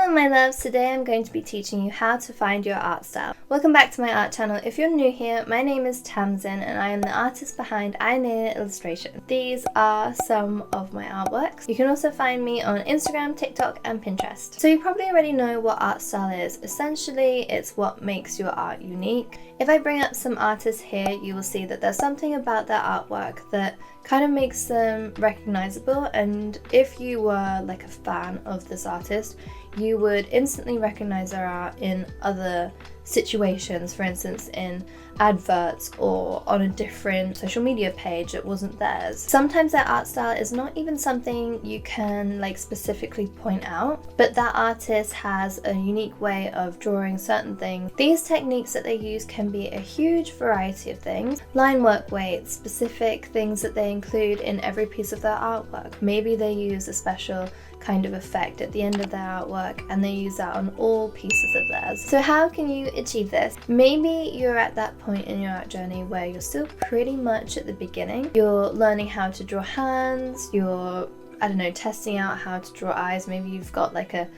Hello my loves, today I'm going to be teaching you how to find your art style. Welcome back to my art channel. If you're new here, my name is Tamsin and I am the artist behind aianaiyaillustration Illustration. These are some of my artworks. You can also find me on Instagram, TikTok and Pinterest. So you probably already know what art style is. Essentially, it's what makes your art unique. If I bring up some artists here, you will see that there's something about their artwork that kind of makes them recognizable, and if you were like a fan of this artist, you would instantly recognize their art in other situations, for instance in adverts or on a different social media page that wasn't theirs. Sometimes their art style is not even something you can like specifically point out, but that artist has a unique way of drawing certain things. These techniques that they use can be a huge variety of things. Line work weights, specific things that they include in every piece of their artwork. Maybe they use a special kind of effect at the end of their artwork and they use that on all pieces of theirs. So how can you achieve this? Maybe you're at that point in your art journey where you're still pretty much at the beginning. You're learning how to draw hands, you're, I don't know, testing out how to draw eyes. Maybe you've got like a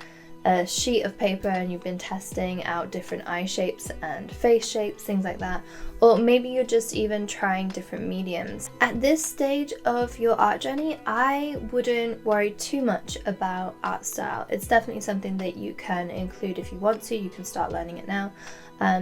sheet of paper and you've been testing out different eye shapes and face shapes, things like that. Or maybe you're just even trying different mediums. At this stage of your art journey, I wouldn't worry too much about art style. It's definitely something that you can include if you want to. You can start learning it now.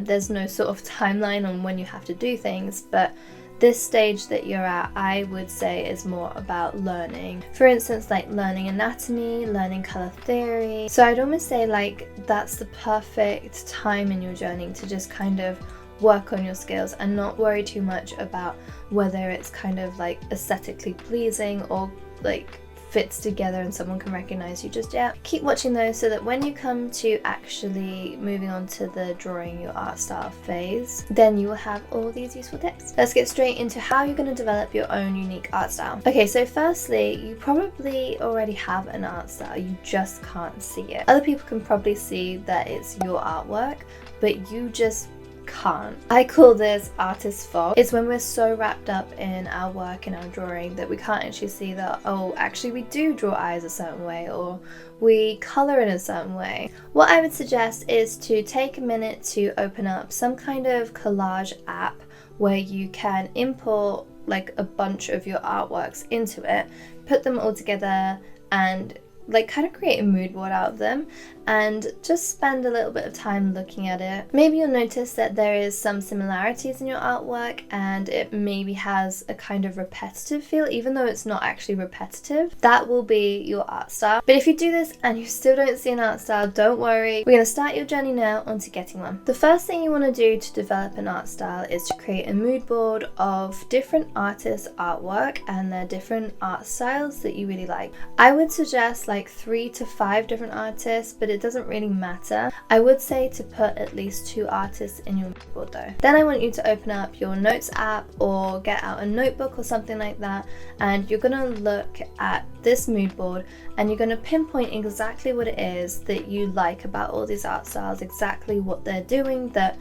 There's no sort of timeline on when you have to do things, but this stage that you're at, I would say, is more about learning. For instance, like learning anatomy, learning color theory. So I'd almost say like that's the perfect time in your journey to just kind of work on your skills and not worry too much about whether it's kind of like aesthetically pleasing or like fits together and someone can recognize you just yet. Keep watching those so that when you come to actually moving on to the drawing your art style phase, then you will have all these useful tips. Let's get straight into how you're going to develop your own unique art style. Okay, so firstly, you probably already have an art style, you just can't see it. Other people can probably see that it's your artwork, but you just can't. I call this artist's fault. It's when we're so wrapped up in our work and our drawing that we can't actually see that, oh, actually we do draw eyes a certain way or we color in a certain way. What I would suggest is to take a minute to open up some kind of collage app where you can import like a bunch of your artworks into it, put them all together and like kind of create a mood board out of them and just spend a little bit of time looking at it. Maybe you'll notice that there is some similarities in your artwork and it maybe has a kind of repetitive feel, even though it's not actually repetitive. That will be your art style. But if you do this and you still don't see an art style, don't worry. We're going to start your journey now onto getting one. The first thing you want to do to develop an art style is to create a mood board of different artists' artwork and their different art styles that you really like. I would suggest like 3 to 5 different artists, but it doesn't really matter. I would say to put at least 2 artists in your mood board though. Then I want you to open up your notes app or get out a notebook or something like that, and you're gonna look at this mood board and you're gonna pinpoint exactly what it is that you like about all these art styles, exactly what they're doing that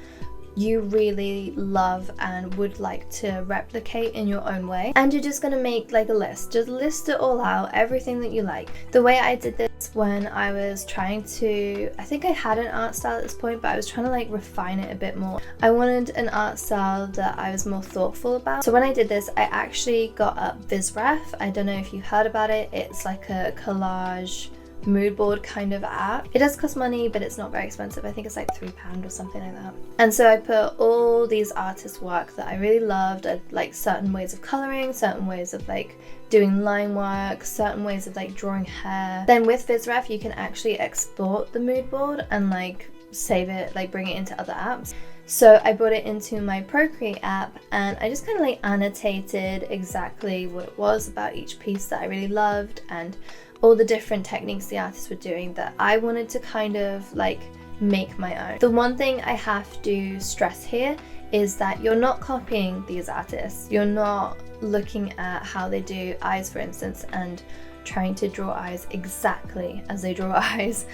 you really love and would like to replicate in your own way. And you're just gonna make like a list. Just list it all out, everything that you like. The way I did this when I was trying to, I think I had an art style at this point, but I was trying to like refine it a bit more. I wanted an art style that I was more thoughtful about. So when I did this, I actually got up VizRef. I don't know if you've heard about it. It's like a collage mood board kind of app. It does cost money, but it's not very expensive. I think it's like £3 or something like that. And so I put all these artists' work that I really loved, like certain ways of coloring, certain ways of like doing line work, certain ways of like drawing hair. Then with VizRef, you can actually export the mood board and like save it, like bring it into other apps. So I brought it into my Procreate app and I just kind of like annotated exactly what it was about each piece that I really loved and all the different techniques the artists were doing that I wanted to kind of like make my own. The one thing I have to stress here is that you're not copying these artists. You're not looking at how they do eyes, for instance, and trying to draw eyes exactly as they draw eyes.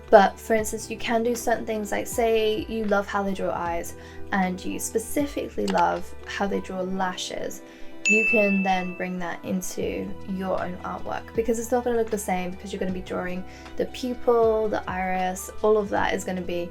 But for instance, you can do certain things like, say you love how they draw eyes and you specifically love how they draw lashes. you can then bring that into your own artwork, because it's not going to look the same, because you're going to be drawing the pupil, the iris, all of that is going to be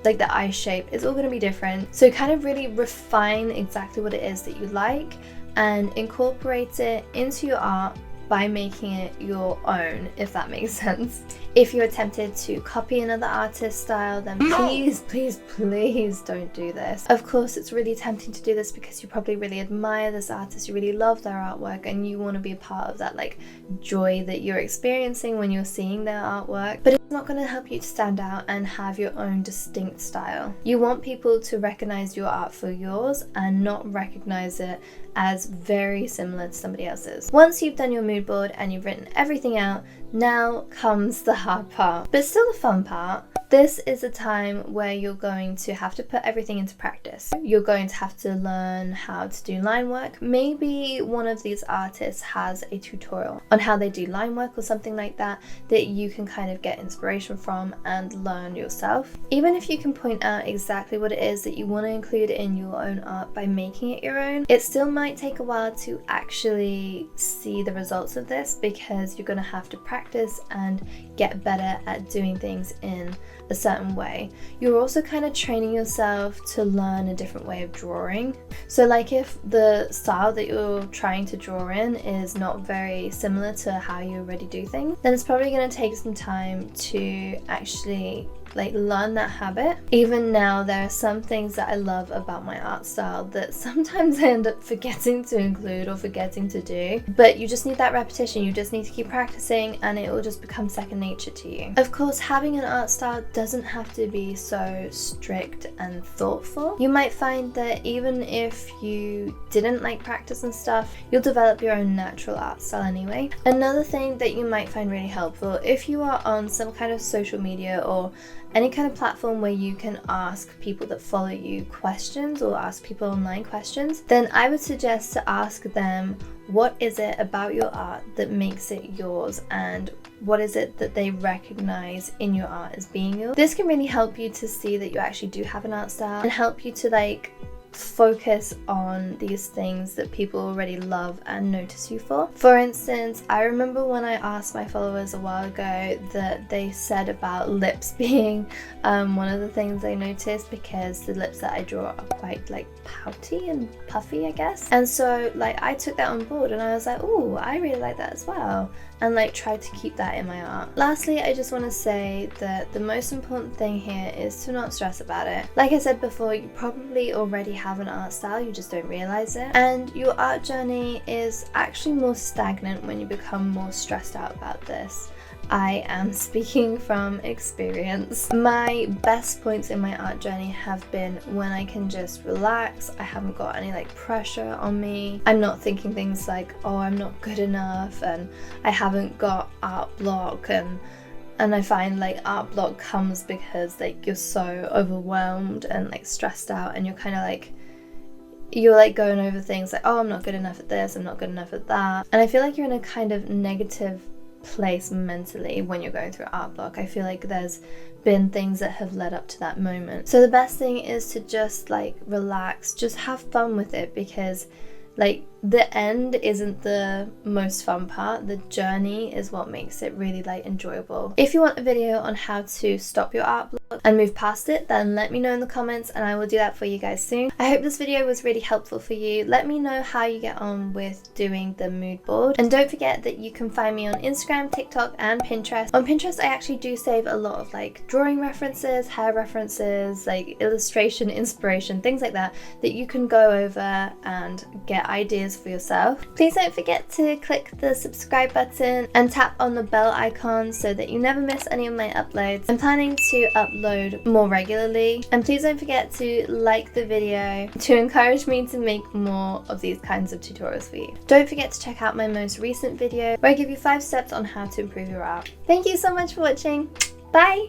like the eye shape, it's all going to be different. So kind of really refine exactly what it is that you like and incorporate it into your art by making it your own, if that makes sense. If you're tempted to copy another artist's style, then please, please, please don't do this. Of course, it's really tempting to do this because you probably really admire this artist, you really love their artwork, and you want to be a part of that like joy that you're experiencing when you're seeing their artwork. But it's not going to help you to stand out and have your own distinct style. You want people to recognize your art for yours and not recognize it as very similar to somebody else's. Once you've done your mood board and you've written everything out, now comes the hard part, but still the fun part. This is a time where you're going to have to put everything into practice. You're going to have to learn how to do line work. Maybe one of these artists has a tutorial on how they do line work or something like that that you can kind of get inspiration from and learn yourself. Even if you can point out exactly what it is that you want to include in your own art by making it your own, it still might take a while to actually see the results of this, because you're going to have to practice and get better at doing things in a certain way. You're also kind of training yourself to learn a different way of drawing. So like if the style that you're trying to draw in is not very similar to how you already do things, then it's probably going to take some time to actually like learn that habit. Even now, there are some things that I love about my art style that sometimes I end up forgetting to include or forgetting to do, but you just need that repetition. You just need to keep practicing and it will just become second nature to you. Of course, having an art style doesn't have to be so strict and thoughtful. You might find that even if you didn't like practice and stuff, you'll develop your own natural art style anyway. Another thing that you might find really helpful, if you are on some kind of social media or any kind of platform where you can ask people that follow you questions or ask people online questions, then I would suggest to ask them, what is it about your art that makes it yours, and what is it that they recognize in your art as being yours? This can really help you to see that you actually do have an art style and help you to like focus on these things that people already love and notice you for. For instance, I remember when I asked my followers a while ago that they said about lips being one of the things they noticed, because the lips that I draw are quite like pouty and puffy, I guess. And so like I took that on board and I was like, oh, I really like that as well, and like tried to keep that in my art. Lastly, I just want to say that the most important thing here is to not stress about it. Like I said before, you probably already have an art style, you just don't realize it, and your art journey is actually more stagnant when you become more stressed out about this. I am speaking from experience. My best points in my art journey have been when I can just relax, I haven't got any like pressure on me, I'm not thinking things like, oh, I'm not good enough, and I haven't got art block, and I find like art block comes because like you're so overwhelmed and like stressed out, and you're kind of like, you're like going over things like, oh, I'm not good enough at this, I'm not good enough at that, and I feel like you're in a kind of negative place mentally when you're going through art block. I feel like there's been things that have led up to that moment. So the best thing is to just like relax, just have fun with it, because like the end isn't the most fun part, the journey is what makes it really like enjoyable. If you want a video on how to stop your art block and move past it, then let me know in the comments and I will do that for you guys soon. I hope this video was really helpful for you. Let me know how you get on with doing the mood board, and don't forget that you can find me on Instagram, TikTok and Pinterest. On Pinterest I actually do save a lot of like drawing references, hair references, like illustration, inspiration, things like that you can go over and get ideas for yourself. Please don't forget to click the subscribe button and tap on the bell icon so that you never miss any of my uploads. I'm planning to upload more regularly, and please don't forget to like the video to encourage me to make more of these kinds of tutorials for you. Don't forget to check out my most recent video where I give you 5 steps on how to improve your art. Thank you so much for watching. Bye!